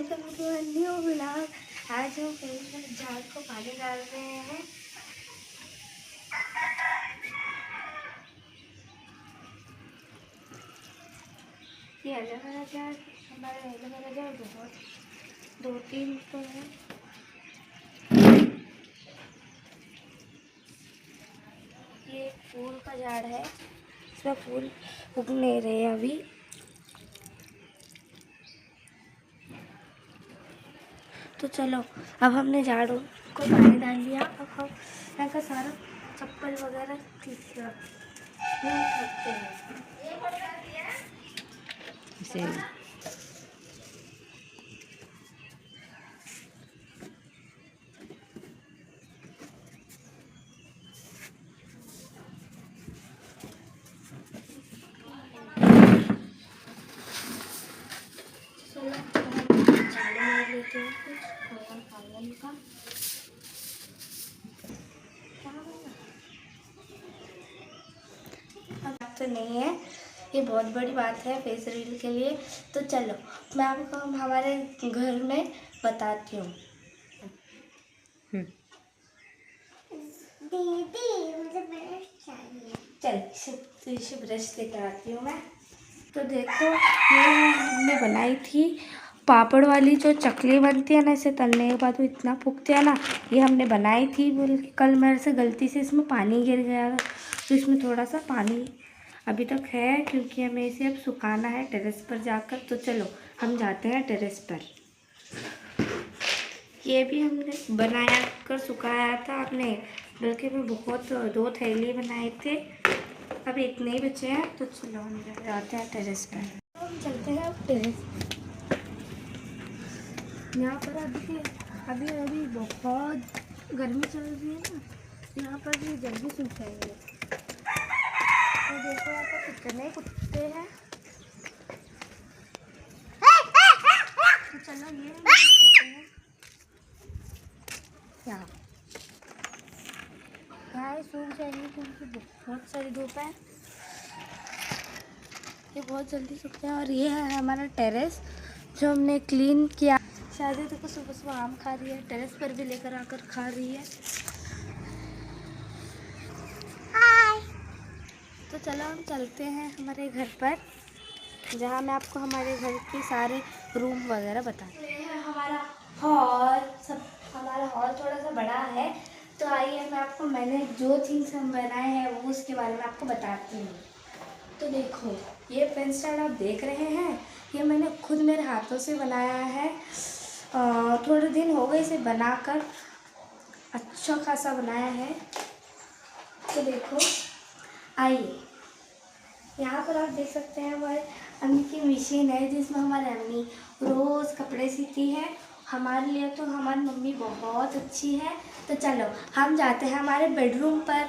Welcome to a new vlog. आज हम झाड़ को पानी डाल रहे हैं। ये एलोवेरा झाड़, हमारा एलोवेरा झाड़ बहुत 2-3 तो है। ये फूल का झाड़ है, इसमें फूल उग नहीं रहे अभी। तो चलो, अब हमने झाड़ू को पानी डाल दिया। अब हम यहाँ का सारा चप्पल वगैरह रखते हैं। तो नहीं है, ये बहुत बड़ी बात है फेस रील के लिए। तो चलो, मैं आपको हमारे घर में बताती हूँ। दीदी मुझे ब्रश चाहिए। चल इसे ब्रश लेकर आती हूँ मैं। तो देखो, ये हमने बनाई थी पापड़ वाली जो चकली बनती है ना, इसे तलने के बाद वो इतना फूकते हैं ना, ये हमने बनाई थी। बोल के कल मेरे से गलती से इसमें पानी गिर गया था, तो इसमें थोड़ा सा पानी अभी तक है, क्योंकि हमें इसे अब सुखाना है टेरेस पर जाकर। तो चलो हम जाते हैं टेरेस पर। ये भी हमने बनाया कर सुखाया था आपने, बल्कि मैं बहुत 2 थैली बनाए थे, अभी इतने ही बचे हैं। तो चलो हम जाते हैं टेरेस पर। तो हम चलते हैं अब टेरेस। यहाँ पर अभी बहुत गर्मी चल रही है ना, यहाँ पर भी जल्दी सूख जाएंगे। तो देखो यहाँ पर कितने कुत्ते हैं। तो चलो ये हैं यहाँ सूख जाएंगे, क्योंकि बहुत सारी धूप है, ये बहुत जल्दी सूखते हैं। और ये है हमारा टेरेस जो हमने क्लीन किया। शादी देखो सुबह सुबह आम खा रही है, टेरेस पर भी लेकर आकर खा रही है। तो चलो हम चलते हैं हमारे घर पर, जहाँ मैं आपको हमारे घर के सारे रूम वगैरह बताती हूँ। हमारा हॉल थोड़ा सा बड़ा है। तो आइए मैंने जो थिंग्स हम बनाए हैं वो उसके बारे में आपको बताती हूँ। तो देखो, ये पेन स्टैंड आप देख रहे हैं, ये मैंने खुद मेरे हाथों से बनाया है। थोड़े दिन हो गए इसे बनाकर, अच्छा खासा बनाया है। तो देखो, आइए, यहाँ पर आप देख सकते हैं हमारे अम्मी की मशीन है, जिसमें हमारी अम्मी रोज़ कपड़े सीती है। हमारे लिए तो हमारी मम्मी बहुत अच्छी है। तो चलो हम जाते हैं हमारे बेडरूम पर।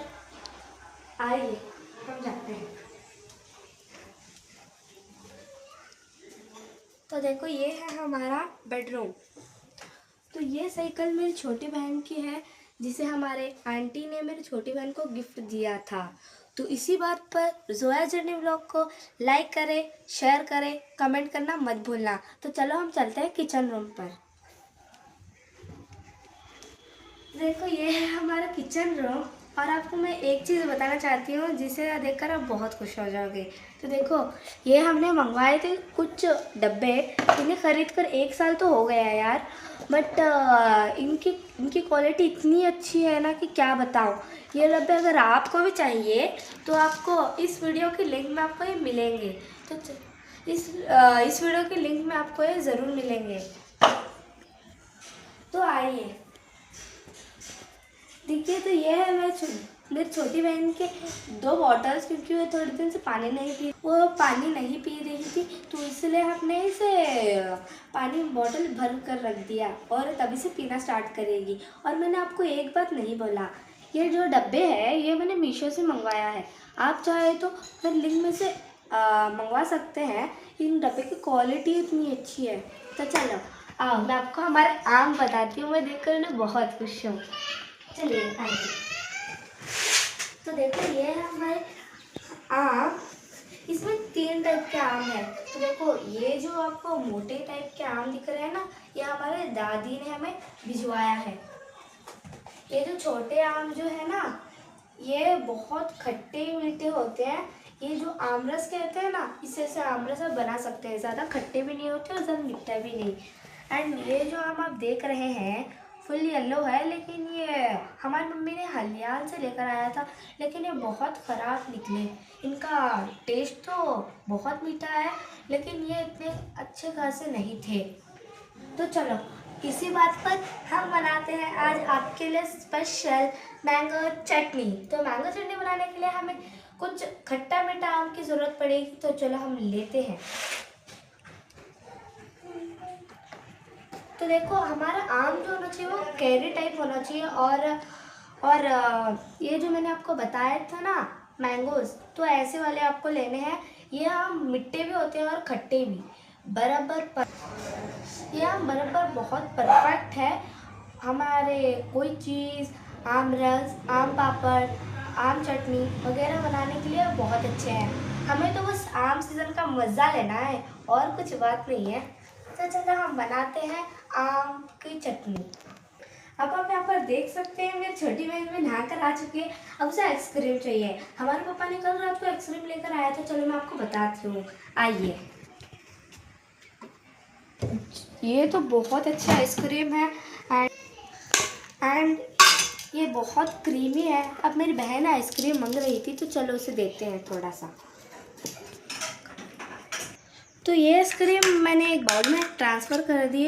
आइए हम जाते हैं। तो देखो, ये है हमारा बेडरूम। तो ये साइकिल मेरी छोटी बहन की है, जिसे हमारे आंटी ने मेरी छोटी बहन को गिफ्ट दिया था। तो इसी बात पर जोया जर्नी व्लॉग को लाइक करें, शेयर करें, कमेंट करना मत भूलना। तो चलो हम चलते हैं किचन रूम पर। देखो, ये है हमारा किचन रूम, और आपको मैं एक चीज़ बताना चाहती हूँ जिसे देखकर आप बहुत खुश हो जाओगे। तो देखो, ये हमने मंगवाए थे कुछ डब्बे, इन्हें ख़रीद कर 1 साल तो हो गया यार, बट इनकी क्वालिटी इतनी अच्छी है ना कि क्या बताऊँ। ये डब्बे अगर आपको भी चाहिए तो आपको इस वीडियो की लिंक में आपको ये मिलेंगे। तो इस वीडियो की लिंक में आपको ये ज़रूर मिलेंगे। तो आइए देखिए। तो ये है मेरी छोटी बहन के 2 बॉटल्स, क्योंकि वो थोड़े दिन से पानी नहीं पी रही थी, तो इसलिए हमने इसे पानी बॉटल भर कर रख दिया, और तभी से पीना स्टार्ट करेगी। और मैंने आपको एक बात नहीं बोला, ये जो डब्बे हैं ये मैंने मीशो से मंगवाया है। आप चाहे तो मैं लिंक में से मंगवा सकते हैं। इन डब्बे की क्वालिटी इतनी अच्छी है। तो चलो आओ, मैं आपको हमारे आम बताती हूँ, मैं देखकर मैं बहुत खुश हूँ। चलिए आइए। तो देखो, ये है हमारे आम, इसमें 3 टाइप के आम हैं। तो देखो ये जो आपको मोटे टाइप के आम दिख रहे हैं ना, ये हमारे दादी ने हमें भिजवाया है। ये जो छोटे आम जो है ना, ये बहुत खट्टे मीठे होते हैं। ये जो आमरस कहते हैं ना, इससे से आमरस आप बना सकते हैं। ज़्यादा खट्टे भी नहीं होते और ज़्यादा मीठा भी नहीं। एंड ये जो आम आप देख रहे हैं फुल येलो है, लेकिन ये हमारी मम्मी ने हलियान से लेकर आया था, लेकिन ये बहुत ख़राब निकले। इनका टेस्ट तो बहुत मीठा है, लेकिन ये इतने अच्छे खासे नहीं थे। तो चलो इसी बात पर हम बनाते हैं आज आपके लिए स्पेशल मैंगो चटनी। तो मैंगो चटनी बनाने के लिए हमें कुछ खट्टा मीठा आम की ज़रूरत पड़ेगी। तो चलो हम लेते हैं। तो देखो हमारा आम जो होना चाहिए वो कैरी टाइप होना चाहिए। और ये जो मैंने आपको बताया था ना मैंगोज़, तो ऐसे वाले आपको लेने हैं। ये आम मिट्टे भी होते हैं और खट्टे भी ये आम बराबर बहुत परफेक्ट है। हमारे कोई चीज़, आम रस, आम पापड़, आम चटनी वगैरह बनाने के लिए बहुत अच्छे हैं। हमें तो बस आम सीज़न का मज़ा लेना है और कुछ बात नहीं है। तो चलो हम बनाते हैं आम की चटनी। अब आप यहाँ पर देख सकते हैं मेरी छोटी बहन भी नहा कर आ चुकी है। अब उसे आइसक्रीम चाहिए। हमारे पापा ने कल रात को आइसक्रीम लेकर आया था। चलो मैं आपको बताती हूँ, आइए। ये तो बहुत अच्छा आइसक्रीम है एंड ये बहुत क्रीमी है। अब मेरी बहन आइसक्रीम मांग रही थी, तो चलो उसे देते हैं थोड़ा सा। तो ये आइसक्रीम मैंने एक बाउल में ट्रांसफ़र कर दी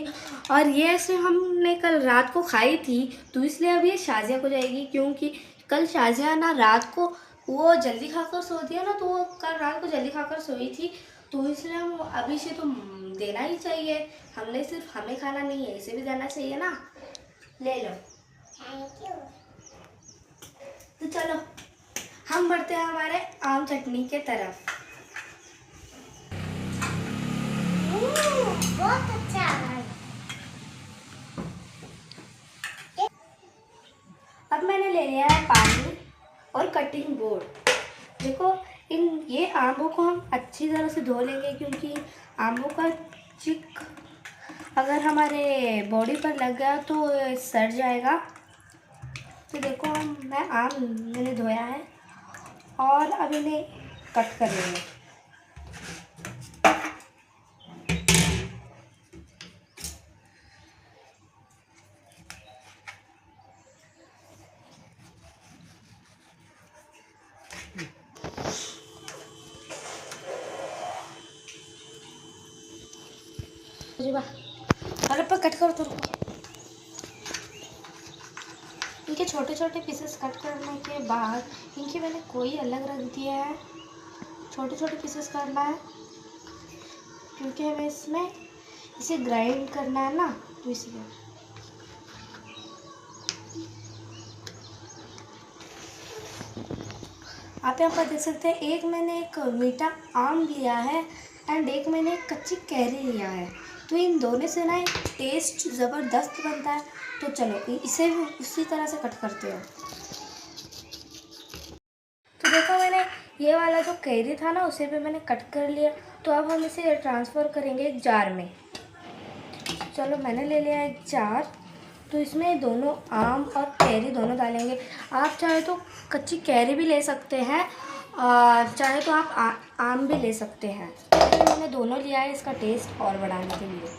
और ये आइसक्रीम हमने कल रात को खाई थी, तो इसलिए अब ये शाजिया को जाएगी। क्योंकि कल शाजिया ना रात को वो जल्दी खाकर सो दिया ना, तो वो कल रात को जल्दी खाकर सोई थी, तो इसलिए हम अभी से तो देना ही चाहिए। हमने सिर्फ हमें खाना नहीं है, इसे भी देना चाहिए ना। ले लो। Thank you. तो चलो हम बढ़ते हैं हमारे आम चटनी के तरफ। बहुत अच्छा है। अब मैंने ले लिया है पानी और कटिंग बोर्ड। देखो ये आमों को हम अच्छी तरह से धो लेंगे, क्योंकि आमों का चिक अगर हमारे बॉडी पर लग गया तो सड़ जाएगा। तो देखो मैं आम मैंने धोया है और अब इन्हें कट कर लेंगे। अरे पर कट करो तो इनके छोटे छोटे पीसेस कट करने के बाद इनकी मैंने कोई अलग रख दिया है। छोटे छोटे पीसेस करना है, क्योंकि हमें इसमें इसे ग्राइंड करना है ना, तो इसलिए। आप यहाँ पर देख सकते हैं, एक मैंने एक मीठा आम लिया है एंड एक मैंने एक कच्ची कैरी लिया है। तो इन दोनों से ना टेस्ट ज़बरदस्त बनता है। तो चलो इसे भी उसी तरह से कट करते हो। तो देखो मैंने ये वाला जो कैरी था ना, उसे भी मैंने कट कर लिया। तो अब हम इसे ट्रांसफ़र करेंगे एक जार में। चलो मैंने ले लिया एक जार। तो इसमें दोनों आम और कैरी दोनों डालेंगे। आप चाहे तो कच्ची कैरी भी ले सकते हैं, चाहे तो आप आम भी ले सकते हैं। तो मैंने दोनों लिया है इसका टेस्ट और बढ़ाने के लिए।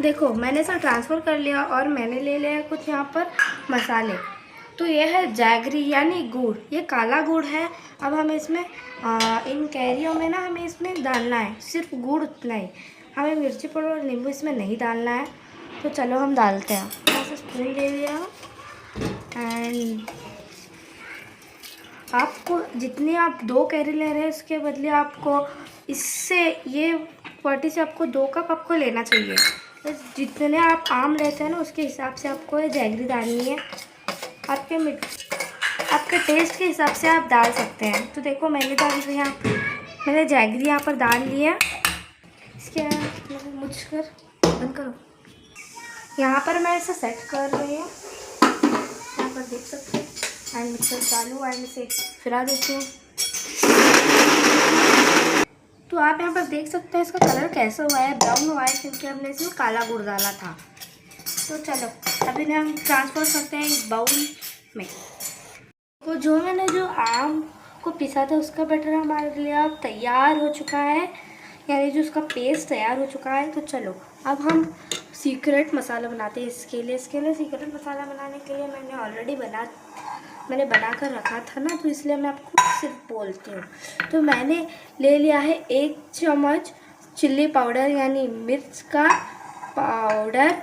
देखो मैंने इसे ट्रांसफ़र कर लिया और मैंने ले लिया कुछ यहाँ पर मसाले। तो ये है जैगरी यानी गुड़, ये काला गुड़ है। अब हमें इसमें इन कैरियों में ना हमें इसमें डालना है सिर्फ गुड़, उतना ही। हमें मिर्ची पाउडर और नींबू इसमें नहीं डालना है। तो चलो हम डालते हैं। मैं स्पून ले लिया एंड आपको जितनी आप 2 कैरी ले रहे हैं, इसके बदले आपको इससे ये क्वांटिटी से आपको 2 कप आपको लेना चाहिए। तो जितने आप आम लेते हैं ना, उसके हिसाब से आपको ये जैगरी डालनी है। आपके टेस्ट के हिसाब से आप डाल सकते हैं। तो देखो मैंने मैंने जैगरी यहाँ पर डाल लिया। इसके मुझकर बंद करो। यहाँ पर मैं इसे सेट कर रही हूँ, यहाँ पर देख सकते हैं। एंड मिक्सर चालू एंड इसे फिरा देती हूँ। तो आप यहाँ पर देख सकते हैं इसका कलर कैसा हुआ है, ब्राउन हुआ है, क्योंकि हमने इसमें काला गुड़ डाला था। तो चलो अभी हम ट्रांसफर करते हैं एक बाउल में। तो जो मैंने जो आम को पिसा था उसका बैटर हमारे लिए अब तैयार हो चुका है, यानी जो उसका पेस्ट तैयार हो चुका है। तो चलो अब हम सीक्रेट मसाला बनाते हैं। इसके लिए सीक्रेट मसाला बनाने के लिए मैंने बना कर रखा था ना, तो इसलिए मैं आपको सिर्फ बोलती हूँ। तो मैंने ले लिया है 1 चम्मच चिल्ली पाउडर यानी मिर्च का पाउडर,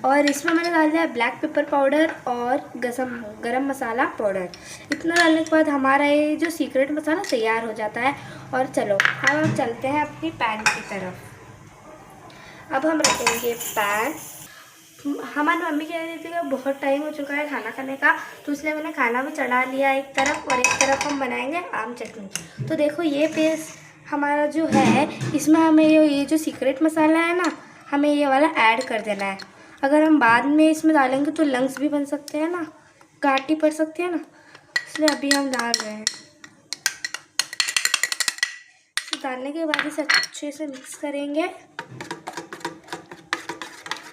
और इसमें मैंने डाल दिया ब्लैक पेपर पाउडर और गरम मसाला पाउडर। इतना डालने के बाद हमारा ये जो सीक्रेट मसाला तैयार हो जाता है। और चलो अब हम चलते हैं अपनी पैन की तरफ। अब हम रखेंगे पैन। हमारी मम्मी कह रही थी कि बहुत टाइम हो चुका है खाना खाने का, तो इसलिए मैंने खाना भी चढ़ा लिया एक तरफ, और एक तरफ हम बनाएंगे आम चटनी। तो देखो ये पेस्ट हमारा जो है, इसमें हमें ये जो सीक्रेट मसाला है ना, हमें ये वाला ऐड कर देना है। अगर हम बाद में इसमें डालेंगे तो लंग्स भी बन सकते हैं ना, घाटी पड़ सकती है ना, इसलिए अभी हम डाल रहे हैं। तो डालने के बाद इसे अच्छे से मिक्स करेंगे।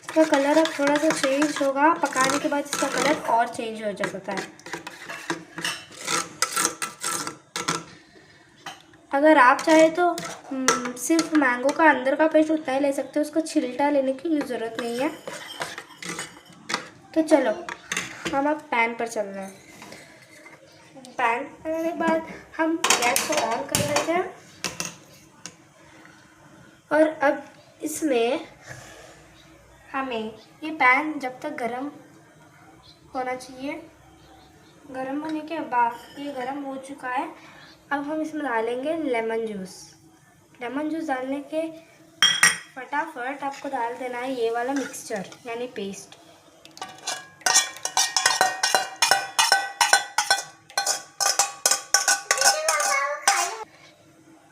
इसका कलर अब थोड़ा सा चेंज होगा, पकाने के बाद इसका कलर और चेंज हो सकता है। अगर आप चाहे तो सिर्फ मैंगो का अंदर का पेस्ट उतना ही ले सकते हो, उसको छिलटा लेने की ज़रूरत नहीं है। तो चलो हम अब पैन पर चल रहे हैं। पैन करने के बाद हम गैस को ऑन कर लेते हैं, और अब इसमें हमें ये पैन जब तक गरम होना चाहिए, गरम होने के बाद ये गरम हो चुका है। अब हम इसमें डालेंगे लेमन जूस। लेमन जूस डालने के फटाफट आपको डाल देना है ये वाला मिक्सचर यानी पेस्ट।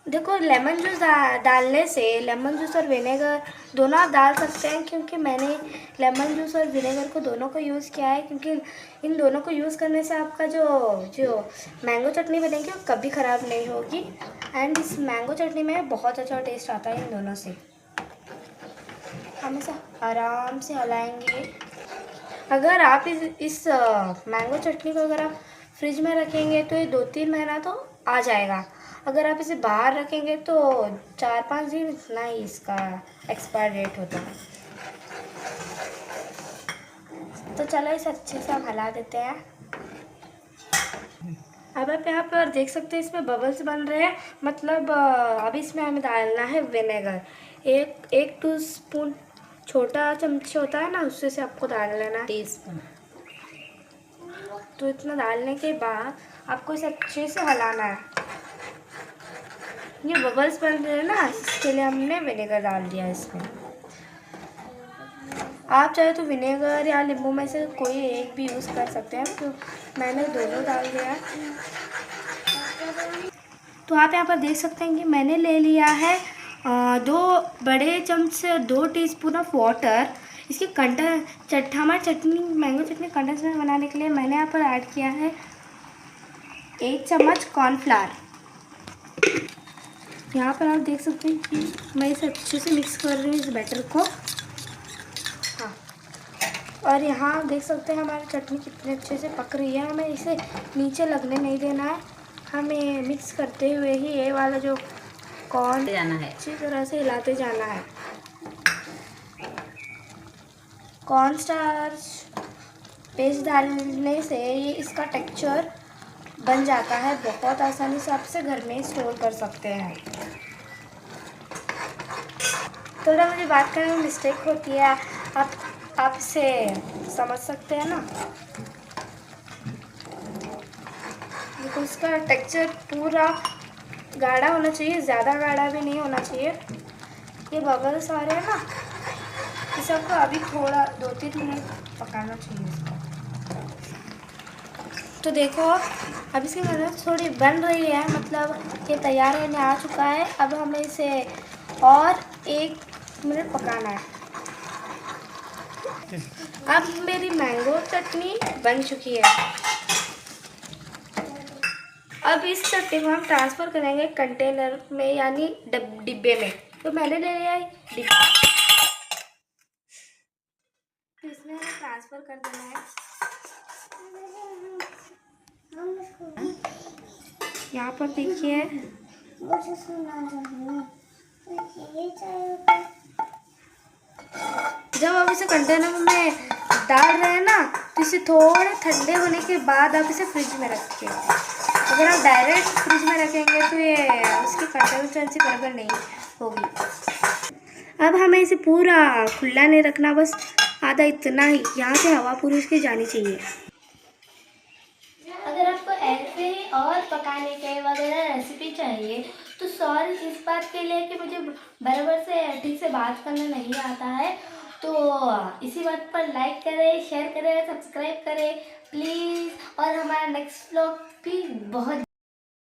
देखो लेमन जूस डालने से, लेमन जूस और विनेगर दोनों आप डाल सकते हैं, क्योंकि मैंने लेमन जूस और विनेगर को दोनों को यूज़ किया है, क्योंकि इन दोनों को यूज़ करने से आपका जो मैंगो चटनी बनेगी वो कभी ख़राब नहीं होगी। एंड इस मैंगो चटनी में बहुत अच्छा टेस्ट आता है इन दोनों से। हम इसे आराम से हिलाएंगे। अगर आप इस मैंगो चटनी को अगर आप फ्रिज में रखेंगे तो ये 2-3 महीना तो आ जाएगा। अगर आप इसे बाहर रखेंगे तो 4-5 दिन इतना ही इसका एक्सपायर डेट होता है। तो चलो इसे अच्छे से हम हिला देते हैं। अब आप यहाँ पर देख सकते हैं इसमें बबल्स बन रहे हैं, मतलब अब इसमें हमें डालना है विनेगर। एक 2 स्पून छोटा चमच होता है ना, उससे से आपको डाल लेना टीस्पून। तो इतना डालने के बाद आपको इसे अच्छे से हिलाना है। ये बबल्स बन रहे हैं ना, इसके लिए हमने विनेगर डाल दिया इसमें। आप चाहे तो विनेगर या नींबू में से कोई एक भी यूज़ कर सकते हैं, तो मैंने दोनों डाल दिया। तो आप यहाँ पर देख सकते हैं कि मैंने ले लिया है 2 बड़े चम्मच से 2 टीस्पून ऑफ वाटर। इसकी हमारी चटनी मैंगो चटनी कंडेंसर बनाने के लिए मैंने यहाँ पर ऐड किया है 1 चम्मच कॉर्नफ्लावर। यहाँ पर आप देख सकते हैं कि मैं इसे अच्छे से मिक्स कर रही हूँ इस बैटर को। हाँ, और यहाँ आप देख सकते हैं हमारी चटनी कितने अच्छे से पक रही है। हमें इसे नीचे लगने नहीं देना है, हमें मिक्स करते हुए ही ये वाला जो कॉर्न जाना है अच्छी तरह से हिलाते जाना है। कॉर्न स्टार्च पेस्ट डालने से ये इसका टेक्सचर बन जाता है, बहुत आसानी से आप इसे घर में स्टोर कर सकते हैं। थोड़ा मुझे बात करने में मिस्टेक होती है, आप इसे समझ सकते हैं ना। देखो इसका टेक्सचर पूरा गाढ़ा होना चाहिए, ज़्यादा गाढ़ा भी नहीं होना चाहिए। ये बबल्स आ रहे हैं ना, इस सबको अभी थोड़ा 2-3 मिनट पकाना चाहिए इसको। तो देखो अब इसकी कलर थोड़ी बन रही है, मतलब ये तैयार होने आ चुका है। अब हमें इसे और 1 मिनट पकाना है। अब मेरी मैंगो चटनी बन चुकी है। अब इस चट्टे को हम ट्रांसफ़र करेंगे कंटेनर में यानी डिब्बे में। तो मैंने ले लिया है डिब्बा, तो इसमें हमें ट्रांसफ़र कर देना है। यहाँ पर देखिए, जब आप इसे कंटेनर में डाल रहे हैं ना, तो इसे थोड़े ठंडे होने के बाद आप इसे फ्रिज में रखें। अगर आप डायरेक्ट फ्रिज में रखेंगे तो ये उसकी कंसिस्टेंसी बराबर नहीं होगी। अब हमें इसे पूरा खुला नहीं रखना, बस आधा इतना ही, यहाँ से हवा पूरी उसकी जानी चाहिए। अगर आपको ऐसे ही और पकाने के वगैरह रेसिपी चाहिए तो सॉरी इस बात के लिए कि मुझे बराबर से ठीक से बात करना नहीं आता है। तो इसी बात पर लाइक करें, शेयर करें, सब्सक्राइब करें प्लीज़। और हमारा नेक्स्ट व्लॉग भी बहुत